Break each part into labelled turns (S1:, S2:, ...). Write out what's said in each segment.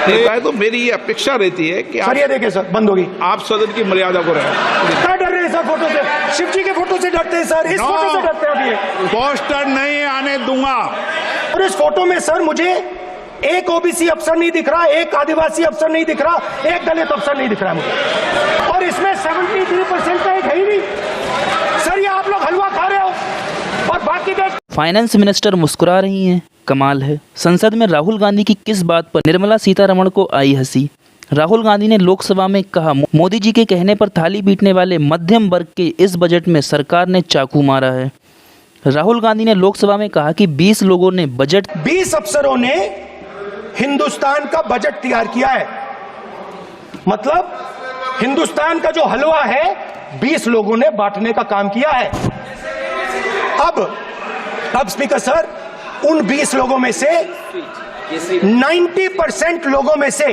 S1: नहीं है तो मेरी ये अपेक्षा रहती है कि
S2: सर ये देखिए सर, बंद होगी।
S1: आप सदन की मर्यादा को रखें।
S2: क्या डर रहे हैं सर फोटो से? शिव जी के फोटो से डरते हैं सर, इस फोटो से डरते हैं अभी।
S1: पोस्टर नहीं आने दूंगा।
S2: और इस फोटो में सर मुझे एक ओबीसी अफसर नहीं दिख रहा, एक आदिवासी अफसर नहीं दिख रहा, एक दलित अफसर नहीं दिख रहा मुझे। और इसमें 73% का एक है ही नहीं। सर ये आप लोग हलवा खा रहे हो और बाकी देश।
S3: फाइनेंस मिनिस्टर मुस्कुरा रही हैं, कमाल है। संसद में राहुल गांधी की किस बात पर निर्मला सीतारमण को आई हंसी। राहुल गांधी ने लोकसभा में कहा, मोदी जी के कहने पर थाली पीटने वाले मध्यम वर्ग के इस बजट में सरकार ने चाकू मारा है। राहुल गांधी ने लोकसभा में कहा कि 20 लोगों ने बजट
S2: 20 अफसरों ने हिंदुस्तान का बजट तैयार किया है। मतलब हिंदुस्तान का जो हलवा है 20 लोगों ने बांटने का काम किया है। अब स्पीकर सर, उन 20 लोगों में से 90% लोगों में से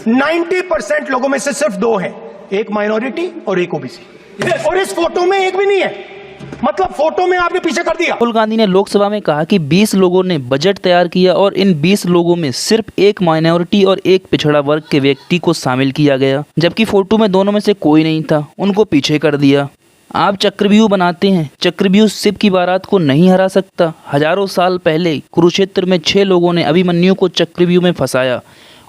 S2: 90% लोगों में से सिर्फ 2 हैं, एक माइनॉरिटी और एक ओबीसी। और इस फोटो में एक भी नहीं है। मतलब फोटो में आपने पीछे कर दिया।
S3: राहुल गांधी ने लोकसभा में कहा कि 20 लोगों ने बजट तैयार किया और इन 20 लोगों में सिर्फ एक माइनॉरिटी और एक पिछड़ा वर्ग के व्यक्ति को शामिल किया गया, जबकि फोटो में दोनों में से कोई नहीं था, उनको पीछे कर दिया। आप चक्रव्यूह बनाते हैं, चक्रव्यूह शिव की बारात को नहीं हरा सकता। हजारों साल पहले कुरुक्षेत्र में 6 लोगों ने अभिमन्यु को चक्रव्यूह में फंसाया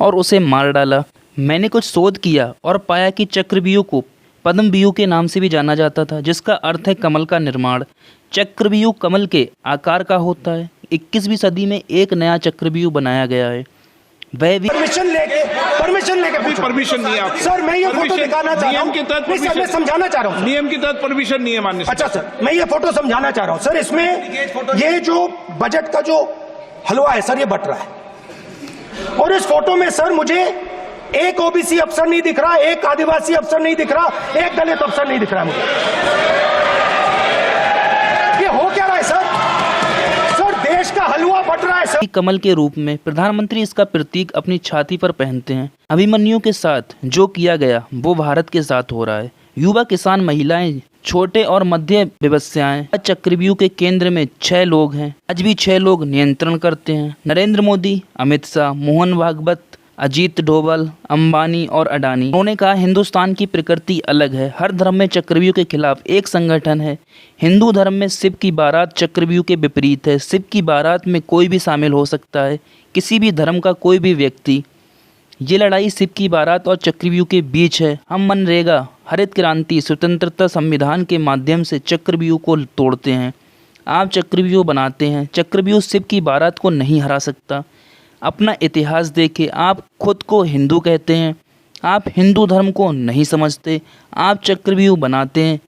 S3: और उसे मार डाला। मैंने कुछ शोध किया और पाया कि चक्रव्यूह को पद्मव्यूह के नाम से भी जाना जाता था, जिसका अर्थ है कमल का निर्माण। चक्रव्यूह कमल के आकार का होता है। 21वीं सदी में एक नया चक्रव्यूह बनाया गया है, वह भी
S2: परमिशन लेके
S1: परमिशन नहीं है आपको।
S2: सर मैं ये फोटो दिखाना चाह रहा हूं।
S1: नियम के तहत
S2: नहीं सर, मैं समझाना चाह रहा हूं।
S1: नियम के तहत परमिशन नहीं है माननीय।
S2: अच्छा सर, मैं ये फोटो समझाना चाह रहा हूं। सर इसमें ये जो बजट का जो हलवा है सर, ये बट रहा है। और इस फोटो में सर मुझे एक ओबीसी अफसर नहीं दिख रहा, एक आदिवासी अफसर नहीं दिख रहा, एक दलित अफसर नहीं दिख रहा मुझे। ये हो क्या रहा है सर? सर देश का हलवा बट रहा है सर।
S3: कमल के रूप में प्रधानमंत्री इसका प्रतीक अपनी छाती पर पहनते हैं। अभिमन्यु के साथ जो किया गया वो भारत के साथ हो रहा है। युवा, किसान, महिलाएं, छोटे और मध्य व्यवसायें। चक्रव्यूह के केंद्र में 6 लोग हैं। आज भी 6 लोग नियंत्रण करते हैं। नरेंद्र मोदी, अमित शाह, मोहन भागवत, अजीत डोभाल, अंबानी और अडानी। उन्होंने कहा, हिंदुस्तान की प्रकृति अलग है। हर धर्म में चक्रव्यूह के खिलाफ एक संगठन है। हिंदू धर्म में शिव की बारात चक्रव्यूह के विपरीत है। शिव की बारात में कोई भी शामिल हो सकता है, किसी भी धर्म का कोई भी व्यक्ति। ये लड़ाई शिव की बारात और चक्रव्यूह के बीच है। हम मनरेगा, हरित क्रांति, स्वतंत्रता संविधान के माध्यम से चक्रव्यूह को तोड़ते हैं। आप चक्रव्यूह बनाते हैं। चक्रव्यूह शिव की बारात को नहीं हरा सकता। अपना इतिहास देखें। आप खुद को हिंदू कहते हैं, आप हिंदू धर्म को नहीं समझते। आप चक्रव्यूह बनाते हैं।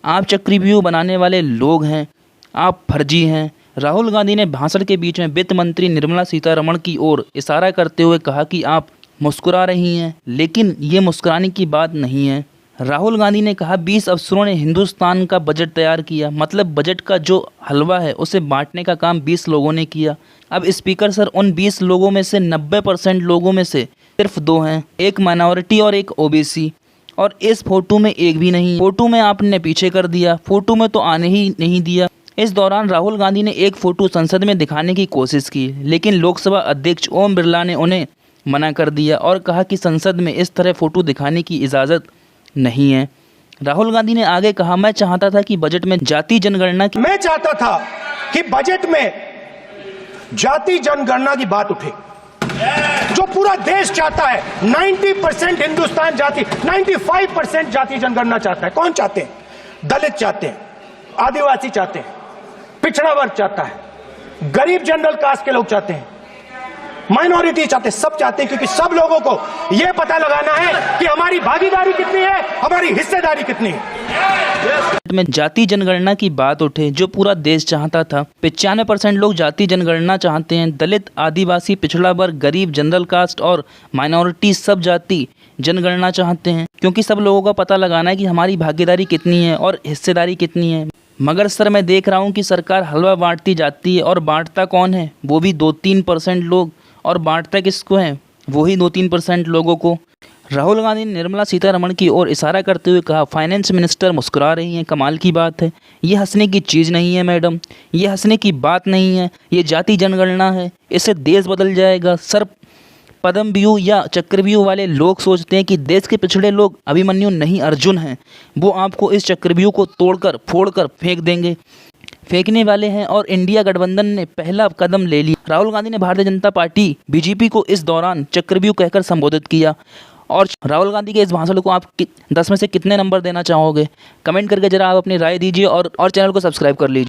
S3: आप चक्रव्यूह बनाने वाले लोग हैं, आप फर्जी हैं। राहुल गांधी ने भाषण के बीच में वित्त मंत्री निर्मला सीतारमण की ओर इशारा करते हुए कहा कि आप मुस्कुरा रही हैं, लेकिन ये मुस्कुराने की बात नहीं है। राहुल गांधी ने कहा 20 अफसरों ने हिंदुस्तान का बजट तैयार किया। मतलब बजट का जो हलवा है उसे बांटने का काम 20 लोगों ने किया। अब स्पीकर सर, उन 20 लोगों में से 90% लोगों में से सिर्फ 2 हैं, एक माइनॉरिटी और एक ओबीसी। और इस फोटो में एक भी नहीं। फोटो में आपने पीछे कर दिया, फोटो में तो आने ही नहीं दिया। इस दौरान राहुल गांधी ने एक फ़ोटो संसद में दिखाने की कोशिश की, लेकिन लोकसभा अध्यक्ष ओम बिरला ने उन्हें मना कर दिया और कहा कि संसद में इस तरह फ़ोटो दिखाने की इजाज़त नहीं है। राहुल गांधी ने आगे कहा, मैं चाहता था कि बजट में जाति जनगणना की
S2: मैं चाहता था कि बजट में जाति जनगणना की बात उठे, जो पूरा देश चाहता है। 90% हिंदुस्तान जाति, 95% जाति जनगणना चाहता है। कौन चाहते हैं? दलित चाहते हैं, आदिवासी चाहते हैं, पिछड़ा वर्ग चाहता है, गरीब जनरल कास्ट के लोग चाहते हैं, माइनॉरिटी चाहते हैं, सब चाहते हैं, क्योंकि सब लोगों को यह पता लगाना है कि हमारी भागीदारी कितनी है, हमारी हिस्सेदारी कितनी है।
S3: में जाति जनगणना की बात उठे, जो पूरा देश चाहता था। 95% लोग जाति जनगणना चाहते हैं। दलित, आदिवासी, पिछड़ा वर्ग, गरीब, जनरल कास्ट और माइनॉरिटी सब जाति जनगणना चाहते हैं, क्योंकि सब लोगों का पता लगाना है कि हमारी भागीदारी कितनी है और हिस्सेदारी कितनी है। मगर सर, मैं देख रहा हूँ कि सरकार हलवा बांटती जाती है, और बांटता कौन है? वो भी 2-3% लोग। और बांटता किसको है? वही 2-3% लोगों को। राहुल गांधी ने निर्मला सीतारमण की ओर इशारा करते हुए कहा, फाइनेंस मिनिस्टर मुस्कुरा रही हैं, कमाल की बात है। ये हंसने की चीज़ नहीं है मैडम, ये हंसने की बात नहीं है, ये जाति जनगणना है, इससे देश बदल जाएगा। सर, पद्मव्यूह या चक्रव्यूह वाले लोग सोचते हैं कि देश के पिछड़े लोग अभिमन्यु नहीं अर्जुन हैं, वो आपको इस चक्रव्यूह को तोड़कर फोड़कर फेंक देंगे, फेंकने वाले हैं। और इंडिया गठबंधन ने पहला कदम ले लिया। राहुल गांधी ने भारतीय जनता पार्टी बीजेपी को इस दौरान चक्रव्यूह कहकर संबोधित किया। और राहुल गांधी के इस भाषण को आप 10 में से कितने नंबर देना चाहोगे? कमेंट करके जरा आप अपनी राय दीजिए और चैनल को सब्सक्राइब कर लीजिए।